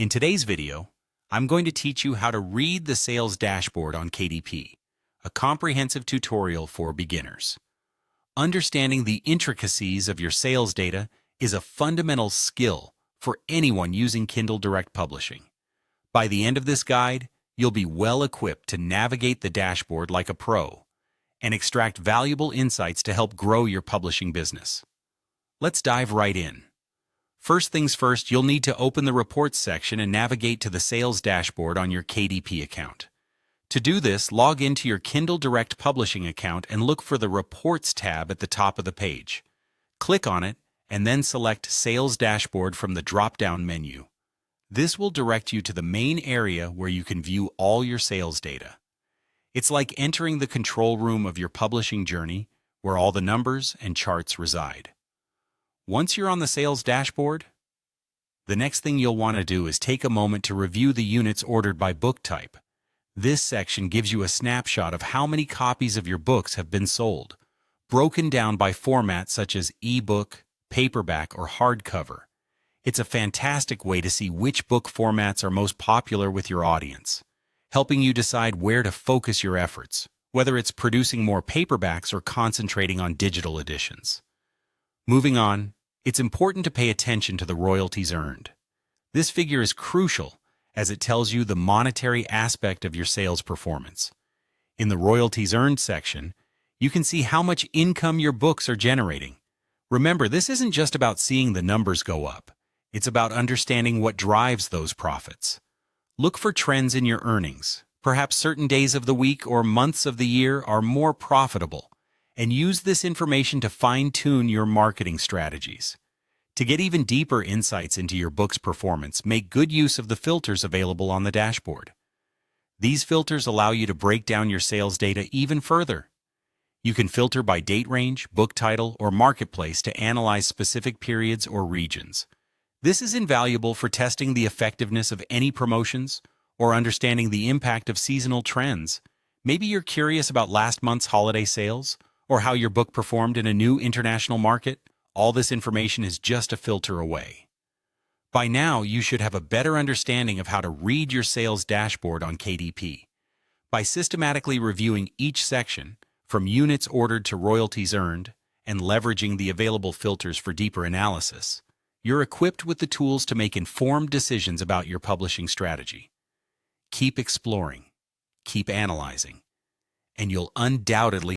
In today's video, I'm going to teach you how to read the sales dashboard on KDP, a comprehensive tutorial for beginners. Understanding the intricacies of your sales data is a fundamental skill for anyone using Kindle Direct Publishing. By the end of this guide, you'll be well equipped to navigate the dashboard like a pro and extract valuable insights to help grow your publishing business. Let's dive right in. First things first, you'll need to open the Reports section and navigate to the Sales Dashboard on your KDP account. To do this, log into your Kindle Direct Publishing account and look for the Reports tab at the top of the page. Click on it and then select Sales Dashboard from the drop-down menu. This will direct you to the main area where you can view all your sales data. It's like entering the control room of your publishing journey, where all the numbers and charts reside. Once you're on the sales dashboard, the next thing you'll want to do is take a moment to review the units ordered by book type. This section gives you a snapshot of how many copies of your books have been sold, broken down by format such as ebook, paperback, or hardcover. It's a fantastic way to see which book formats are most popular with your audience, helping you decide where to focus your efforts, whether it's producing more paperbacks or concentrating on digital editions. Moving on, it's important to pay attention to the royalties earned. This figure is crucial as it tells you the monetary aspect of your sales performance. In the royalties earned section, you can see how much income your books are generating. Remember, this isn't just about seeing the numbers go up. It's about understanding what drives those profits. Look for trends in your earnings. Perhaps certain days of the week or months of the year are more profitable, and use this information to fine-tune your marketing strategies. To get even deeper insights into your book's performance, make good use of the filters available on the dashboard. These filters allow you to break down your sales data even further. You can filter by date range, book title, or marketplace to analyze specific periods or regions. This is invaluable for testing the effectiveness of any promotions or understanding the impact of seasonal trends. Maybe you're curious about last month's holiday sales or how your book performed in a new international market. All this information is just a filter away. By now, you should have a better understanding of how to read your sales dashboard on KDP. By systematically reviewing each section, from units ordered to royalties earned, and leveraging the available filters for deeper analysis, you're equipped with the tools to make informed decisions about your publishing strategy. Keep exploring, keep analyzing, and you'll undoubtedly